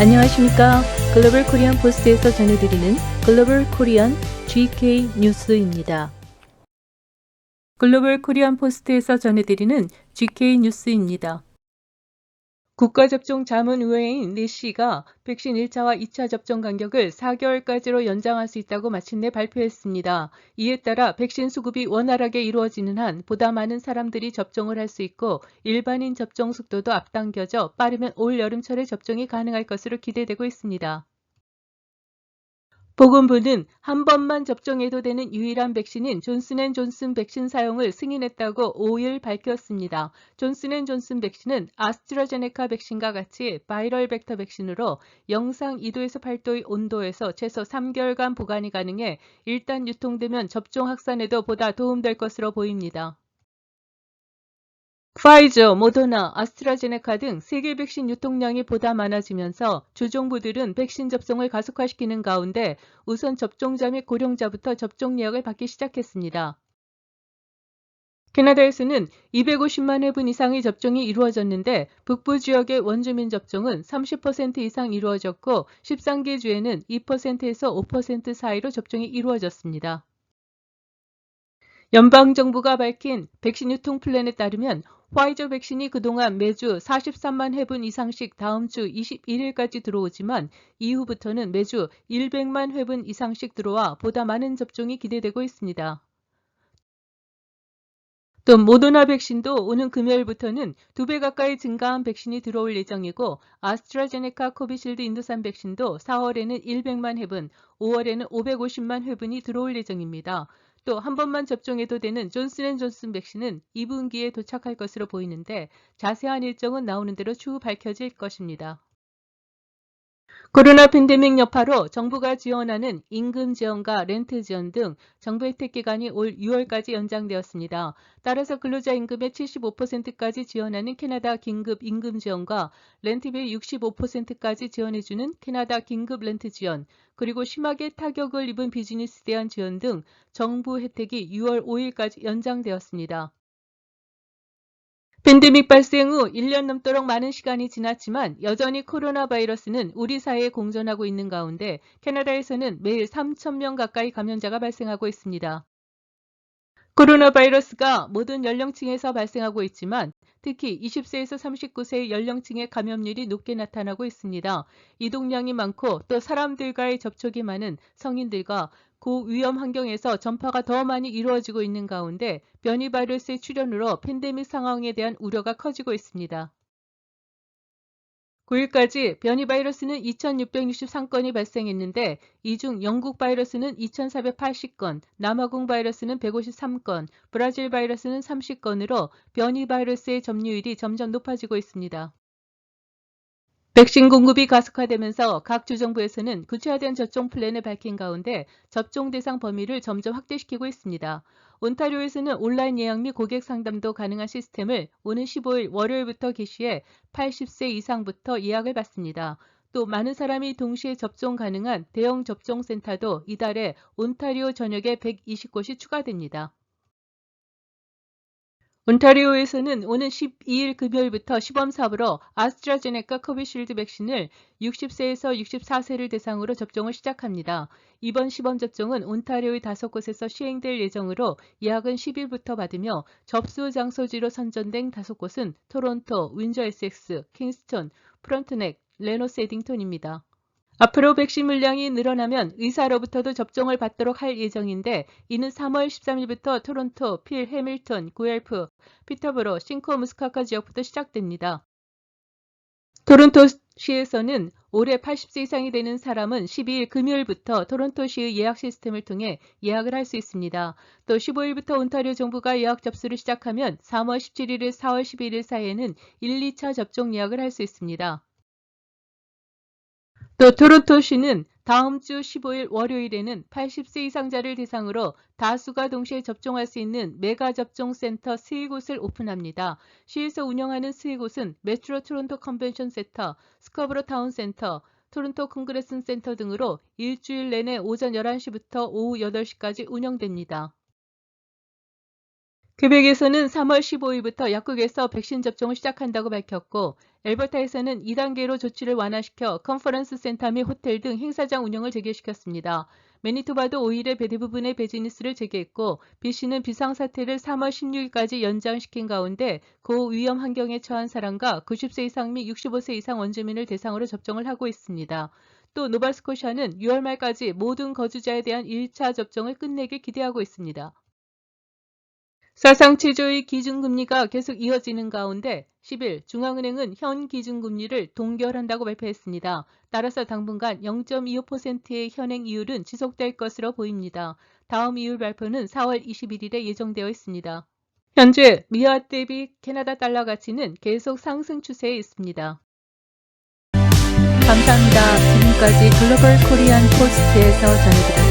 안녕하십니까. 글로벌 코리안 포스트에서 전해드리는 글로벌 코리안 GK 뉴스입니다. 글로벌 코리안 포스트에서 전해드리는 GK 뉴스입니다. 국가접종자문의회인 내시가 백신 1차와 2차 접종 간격을 4개월까지로 연장할 수 있다고 마침내 발표했습니다. 이에 따라 백신 수급이 원활하게 이루어지는 한 보다 많은 사람들이 접종을 할 수 있고 일반인 접종 속도도 앞당겨져 빠르면 올 여름철에 접종이 가능할 것으로 기대되고 있습니다. 보건부는 한 번만 접종해도 되는 유일한 백신인 존슨앤존슨 백신 사용을 승인했다고 5일 밝혔습니다. 존슨앤존슨 백신은 아스트라제네카 백신과 같이 바이럴 벡터 백신으로 영상 2도에서 8도의 온도에서 최소 3개월간 보관이 가능해 일단 유통되면 접종 확산에도 보다 도움될 것으로 보입니다. 파이저, 모더나, 아스트라제네카 등 세계 백신 유통량이 보다 많아지면서 주정부들은 백신 접종을 가속화시키는 가운데 우선 접종자 및 고령자부터 접종 예약을 받기 시작했습니다. 캐나다에서는 250만 회분 이상의 접종이 이루어졌는데 북부 지역의 원주민 접종은 30% 이상 이루어졌고 13개 주에는 2%에서 5% 사이로 접종이 이루어졌습니다. 연방정부가 밝힌 백신 유통 플랜에 따르면 화이저 백신이 그동안 매주 43만 회분 이상씩 다음 주 21일까지 들어오지만 이후부터는 매주 100만 회분 이상씩 들어와 보다 많은 접종이 기대되고 있습니다. 또 모더나 백신도 오는 금요일부터는 2배 가까이 증가한 백신이 들어올 예정이고 아스트라제네카 코비실드 인도산 백신도 4월에는 100만 회분, 5월에는 550만 회분이 들어올 예정입니다. 또 한 번만 접종해도 되는 존슨앤존슨 백신은 2분기에 도착할 것으로 보이는데 자세한 일정은 나오는 대로 추후 밝혀질 것입니다. 코로나 팬데믹 여파로 정부가 지원하는 임금 지원과 렌트 지원 등 정부 혜택 기간이 올 6월까지 연장되었습니다. 따라서 근로자 임금의 75%까지 지원하는 캐나다 긴급 임금 지원과 렌트비의 65%까지 지원해주는 캐나다 긴급 렌트 지원, 그리고 심하게 타격을 입은 비즈니스에 대한 지원 등 정부 혜택이 6월 5일까지 연장되었습니다. 팬데믹 발생 후 1년 넘도록 많은 시간이 지났지만 여전히 코로나 바이러스는 우리 사회에 공존하고 있는 가운데 캐나다에서는 매일 3,000명 가까이 감염자가 발생하고 있습니다. 코로나 바이러스가 모든 연령층에서 발생하고 있지만 특히 20세에서 39세의 연령층의 감염률이 높게 나타나고 있습니다. 이동량이 많고 또 사람들과의 접촉이 많은 성인들과 고위험 환경에서 전파가 더 많이 이루어지고 있는 가운데 변이 바이러스의 출현으로 팬데믹 상황에 대한 우려가 커지고 있습니다. 9일까지 변이 바이러스는 2,663건이 발생했는데 이 중 영국 바이러스는 2,480건, 남아공 바이러스는 153건, 브라질 바이러스는 30건으로 변이 바이러스의 점유율이 점점 높아지고 있습니다. 백신 공급이 가속화되면서 각 주정부에서는 구체화된 접종 플랜을 밝힌 가운데 접종 대상 범위를 점점 확대시키고 있습니다. 온타리오에서는 온라인 예약 및 고객 상담도 가능한 시스템을 오는 15일 월요일부터 개시해 80세 이상부터 예약을 받습니다. 또 많은 사람이 동시에 접종 가능한 대형 접종센터도 이달에 온타리오 전역에 120곳이 추가됩니다. 온타리오에서는 오는 12일 금요일부터 시범 사업으로 아스트라제네카 코비실드 백신을 60세에서 64세를 대상으로 접종을 시작합니다. 이번 시범 접종은 온타리오의 5곳에서 시행될 예정으로 예약은 10일부터 받으며 접수 장소지로 선정된 5곳은 토론토, 윈저 에섹스, 킹스턴, 프런트넥, 레노스 에딩턴입니다. 앞으로 백신 물량이 늘어나면 의사로부터도 접종을 받도록 할 예정인데 이는 3월 13일부터 토론토, 필, 해밀턴, 구엘프, 피터버러, 싱코무스카카 지역부터 시작됩니다. 토론토시에서는 올해 80세 이상이 되는 사람은 12일 금요일부터 토론토시의 예약 시스템을 통해 예약을 할 수 있습니다. 또 15일부터 온타리오 정부가 예약 접수를 시작하면 3월 17일에서 4월 11일 사이에는 1, 2차 접종 예약을 할 수 있습니다. 또 토론토시는 다음 주 15일 월요일에는 80세 이상자를 대상으로 다수가 동시에 접종할 수 있는 메가 접종 센터 3곳을 오픈합니다. 시에서 운영하는 3곳은 메트로 토론토 컨벤션 센터, 스커브로 타운 센터, 토론토 콩그레슨 센터 등으로 일주일 내내 오전 11시부터 오후 8시까지 운영됩니다. 퀘벡에서는 3월 15일부터 약국에서 백신 접종을 시작한다고 밝혔고, 엘버타에서는 2단계로 조치를 완화시켜 컨퍼런스 센터 및 호텔 등 행사장 운영을 재개시켰습니다. 매니토바도 5일에 대부분의 비즈니스를 재개했고, BC는 비상사태를 3월 16일까지 연장시킨 가운데 고위험 환경에 처한 사람과 90세 이상 및 65세 이상 원주민을 대상으로 접종을 하고 있습니다. 또 노바스코샤는 6월 말까지 모든 거주자에 대한 1차 접종을 끝내길 기대하고 있습니다. 사상 최저의 기준금리가 계속 이어지는 가운데 10일 중앙은행은 현 기준금리를 동결한다고 발표했습니다. 따라서 당분간 0.25%의 현행 이율은 지속될 것으로 보입니다. 다음 이율 발표는 4월 21일에 예정되어 있습니다. 현재 미화 대비 캐나다 달러 가치는 계속 상승 추세에 있습니다. 감사합니다. 지금까지 글로벌 코리안 포스트에서 전해드렸습니다.